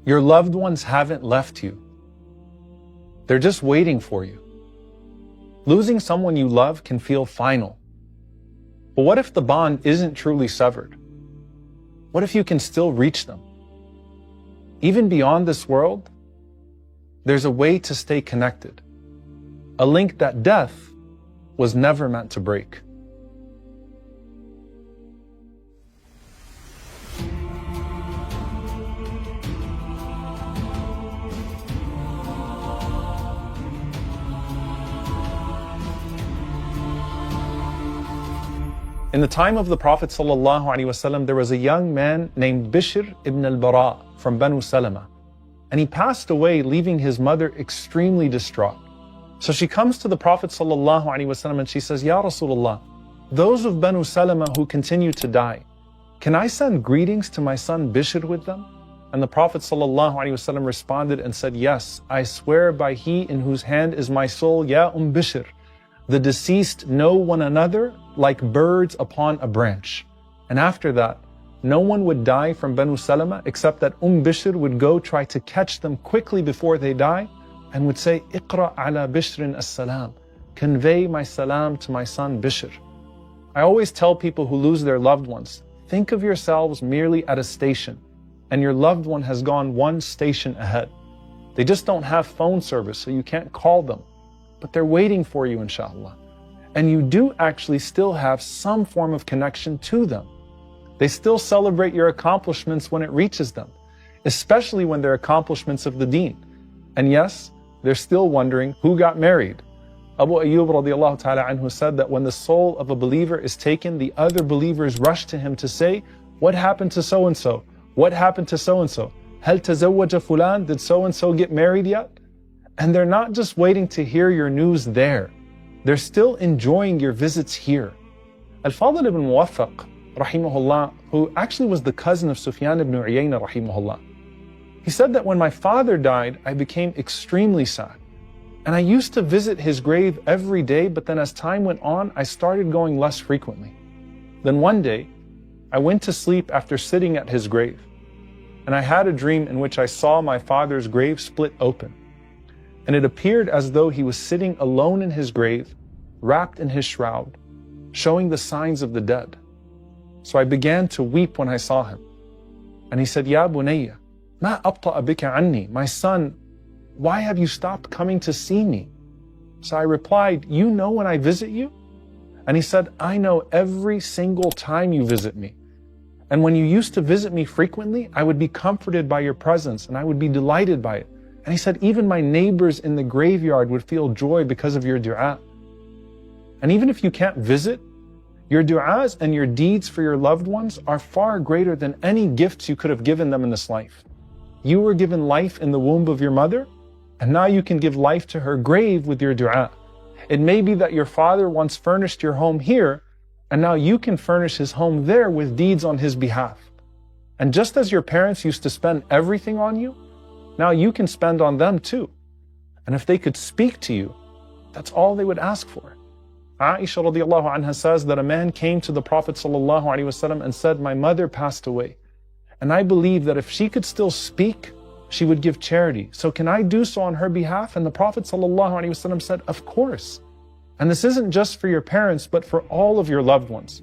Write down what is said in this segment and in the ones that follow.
Your loved ones haven't left you. They're just waiting for you. Losing someone you love can feel final. But what if the bond isn't truly severed? What if you can still reach them? Even beyond this world, there's a way to stay connected. A link that death was never meant to break. In the time of the Prophet ﷺ, there was a young man named Bishr ibn al-Bara from Banu Salama, and he passed away, leaving his mother extremely distraught. So she comes to the Prophet ﷺ and she says, Ya Rasulullah, those of Banu Salama who continue to die, can I send greetings to my son Bishr with them? And the Prophet ﷺ responded and said, yes, I swear by he in whose hand is my soul, Ya Bishr. The deceased know one another like birds upon a branch. And after that, no one would die from Banu Salama except that Bishr would go try to catch them quickly before they die and would say, Iqra ala Bishrin as-salam. Convey my salam to my son Bishr. I always tell people who lose their loved ones, think of yourselves merely at a station, and your loved one has gone one station ahead. They just don't have phone service, so you can't call them. But they're waiting for you, inshallah. And you do actually still have some form of connection to them. They still celebrate your accomplishments when it reaches them, especially when they're accomplishments of the deen. And yes, they're still wondering who got married. Abu Ayyub radiallahu ta'ala anhu said that when the soul of a believer is taken, the other believers rush to him to say, what happened to so-and-so? What happened to so-and-so? Hal tazawwaja fulan? Did so-and-so get married yet? And they're not just waiting to hear your news there. They're still enjoying your visits here. Al-Fadl ibn Muwaffaq, rahimahullah, who actually was the cousin of Sufyan ibn Uyayna, rahimahullah, he said that when my father died, I became extremely sad. And I used to visit his grave every day, but then as time went on, I started going less frequently. Then one day, I went to sleep after sitting at his grave. And I had a dream in which I saw my father's grave split open. And it appeared as though he was sitting alone in his grave, wrapped in his shroud, showing the signs of the dead. So I began to weep when I saw him. And he said, Ya bunayya, ma abta'a bika anni, my son, why have you stopped coming to see me? So I replied, you know when I visit you? And he said, I know every single time you visit me. And when you used to visit me frequently, I would be comforted by your presence and I would be delighted by it. And he said, even my neighbors in the graveyard would feel joy because of your dua. And even if you can't visit, your du'as and your deeds for your loved ones are far greater than any gifts you could have given them in this life. You were given life in the womb of your mother, and now you can give life to her grave with your dua. It may be that your father once furnished your home here, and now you can furnish his home there with deeds on his behalf. And just as your parents used to spend everything on you, now you can spend on them too. And if they could speak to you, that's all they would ask for. Aisha radiallahu anha says that a man came to the Prophet sallallahu alaihi wasallam and said, my mother passed away. And I believe that if she could still speak, she would give charity. So can I do so on her behalf? And the Prophet sallallahu alaihi wasallam said, of course. And this isn't just for your parents, but for all of your loved ones.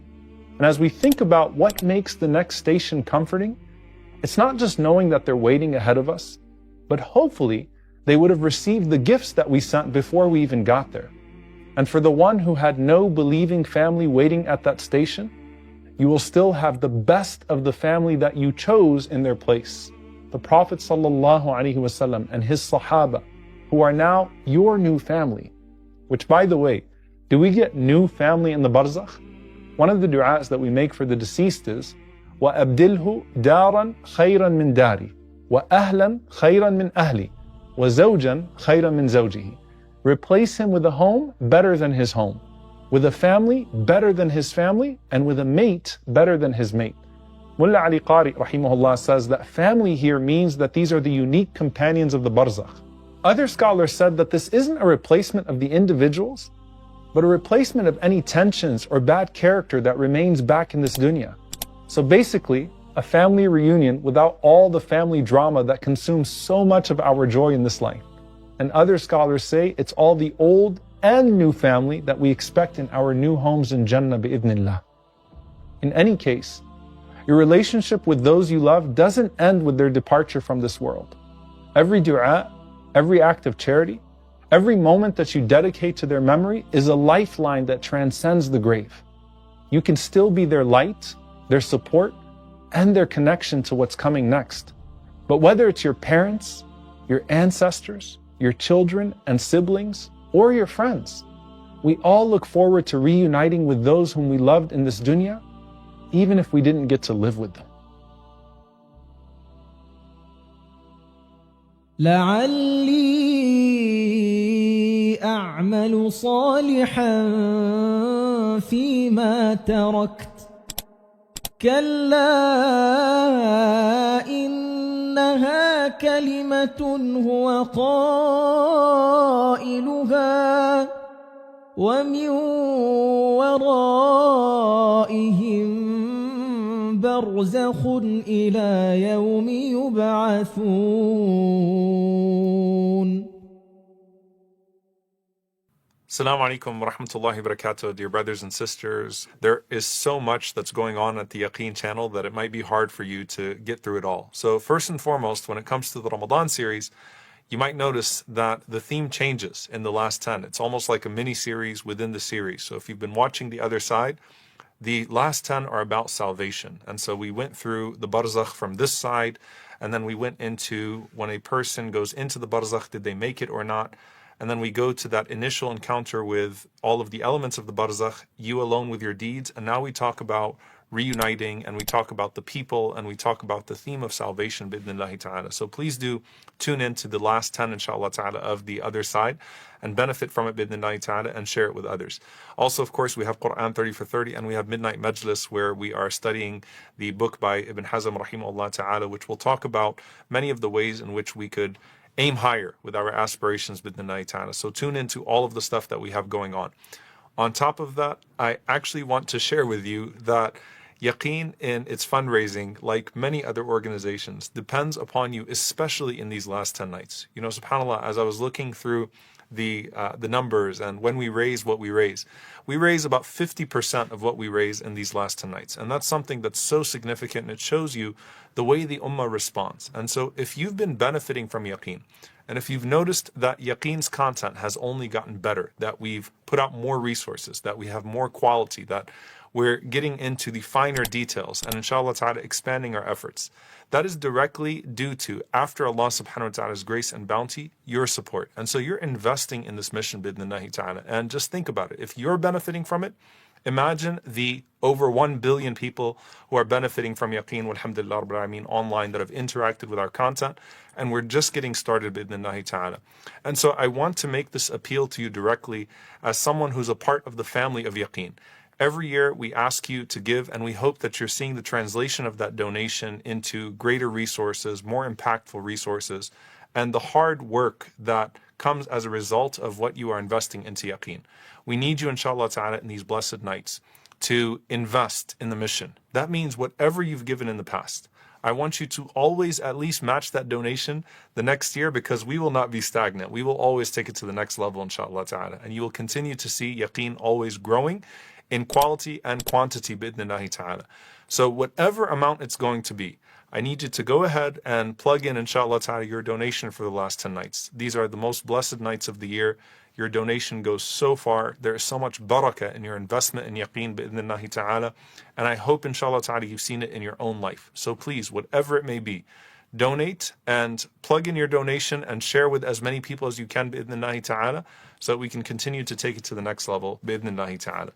And as we think about what makes the next station comforting, it's not just knowing that they're waiting ahead of us, but hopefully they would have received the gifts that we sent before we even got there. And for the one who had no believing family waiting at that station, you will still have the best of the family that you chose in their place. The Prophet ﷺ and his Sahaba, who are now your new family. Which, by the way, do we get new family in the Barzakh? One of the du'as that we make for the deceased is, وَأَبْدِلْهُ دَارًا خَيْرًا مِنْ دَارِي وَأَهْلًا خَيْرًا مِنْ أَهْلِي وَزَوْجًا خَيْرًا مِنْ زَوْجِهِ. Replace him with a home better than his home, with a family better than his family, and with a mate better than his mate. Mullah Ali Qari rahimahullah says that family here means that these are the unique companions of the Barzakh. Other scholars said that this isn't a replacement of the individuals, but a replacement of any tensions or bad character that remains back in this dunya. So basically, a family reunion without all the family drama that consumes so much of our joy in this life. And other scholars say it's all the old and new family that we expect in our new homes in Jannah bi'idhnillah. In any case, your relationship with those you love doesn't end with their departure from this world. Every dua, every act of charity, every moment that you dedicate to their memory is a lifeline that transcends the grave. You can still be their light, their support, and their connection to what's coming next. But whether it's your parents, your ancestors, your children and siblings, or your friends, we all look forward to reuniting with those whom we loved in this dunya, even if we didn't get to live with them. لعلي أعمل صالحا فيما تركت كلا إنها كلمة هو قائلها ومن ورائهم برزخ إلى يوم يبعثون. Assalamu alaikum wa rahmatullahi wa barakatuh, dear brothers and sisters. There is so much that's going on at the Yaqeen channel that it might be hard for you to get through it all. So first and foremost, when it comes to the Ramadan series, you might notice that the theme changes in the last 10. It's almost like a mini-series within the series. So if you've been watching the other side, the last 10 are about salvation. And so we went through the Barzakh from this side, and then we went into when a person goes into the Barzakh, did they make it or not? And then we go to that initial encounter with all of the elements of the Barzakh, you alone with your deeds. And now we talk about reuniting, and we talk about the people, and we talk about the theme of salvation, bidnillahi ta'ala. So please do tune in to the last 10, inshallah ta'ala, of the other side and benefit from it, bidnillahi ta'ala, and share it with others. Also, of course, we have Quran 30 for 30, and we have Midnight Majlis, where we are studying the book by Ibn Hazm, rahimahullah ta'ala, which will talk about many of the ways in which we could aim higher with our aspirations, bidnillahi ta'ala. So tune into all of the stuff that we have going on. On top of that, I actually want to share with you that Yaqeen in its fundraising, like many other organizations, depends upon you, especially in these last 10 nights. You know, subhanAllah, as I was looking through the numbers and when we raise what we raise about 50% of what we raise in these last 10 nights. And that's something that's so significant, and it shows you the way the ummah responds. And so if you've been benefiting from Yaqeen, and if you've noticed that Yaqeen's content has only gotten better, that we've put out more resources, that we have more quality, that we're getting into the finer details, and inshallah ta'ala expanding our efforts, that is directly due to, after Allah subhanahu wa ta'ala's grace and bounty, your support. And so you're investing in this mission, bidnillahi ta'ala. And just think about it. If you're benefiting from it, imagine the over 1 billion people who are benefiting from Yaqeen, walhamdulillah rabbil alameen, online, that have interacted with our content. And we're just getting started, bidnillahi ta'ala. And so I want to make this appeal to you directly as someone who's a part of the family of Yaqeen. Every year we ask you to give, and we hope that you're seeing the translation of that donation into greater resources, more impactful resources, and the hard work that comes as a result of what you are investing into Yaqeen. We need you, inshallah ta'ala, in these blessed nights to invest in the mission. That means whatever you've given in the past, I want you to always at least match that donation the next year, because we will not be stagnant. We will always take it to the next level, inshallah ta'ala. And you will continue to see Yaqeen always growing in quality and quantity, bidnillahi ta'ala. So whatever amount it's going to be, I need you to go ahead and plug in, inshallah ta'ala, your donation for the last 10 nights. These are the most blessed nights of the year. Your donation goes so far. There is so much barakah in your investment in Yaqeen, bi'idhnillahi ta'ala. And I hope, inshallah ta'ala, you've seen it in your own life. So please, whatever it may be, donate and plug in your donation and share with as many people as you can, bi'idhnillahi ta'ala, so that we can continue to take it to the next level, bi'idhnillahi ta'ala.